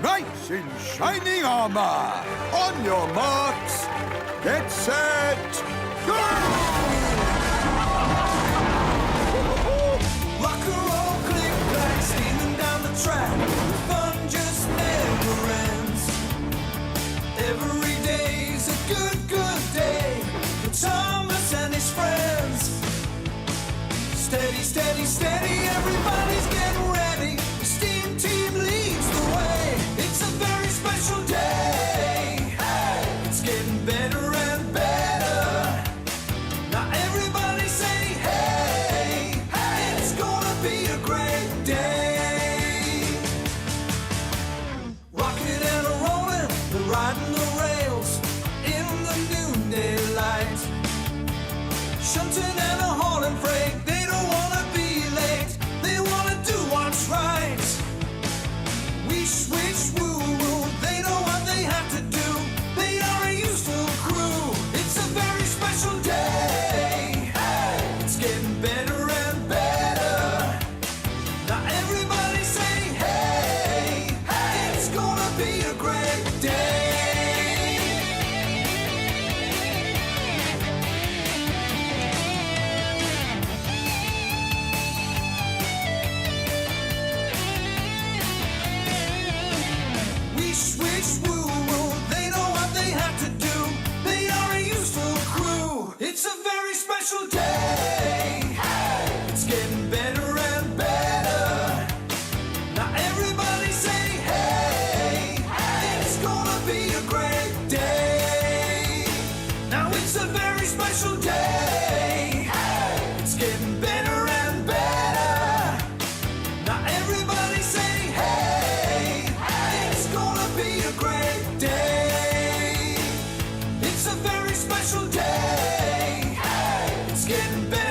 knights in shining armor. On your marks, get set, go! Rock and roll, click clack, steaming down the track. The fun just never ends. Every day's a good day for Thomas and his friends. Steady, steady, steady, everybody's getting ready. The steam team leads the way. It's a very special day. It's getting better and better. Now everybody say hey, hey, it's gonna be a great day. Rocking and a-rolling, they're riding the rails in the noonday light. Shunting and a hauling freight, they don't wanna be late, they wanna do what's right. Wish, wish, woo, woo, they know what they have to do. They are a useful crew. It's a very special day. It's getting better and better. Now everybody say hey, hey, it's gonna be a great day. Wish, wish, woo, woo, they know what they have to do. They are a useful crew. It's a very special day. It's getting better and better. Now everybody say hey, hey, it's gonna be a great day. Now it's a very special day. It's getting better and better. Now everybody say hey, hey, it's gonna be a great day. It's a very special day. It's getting better.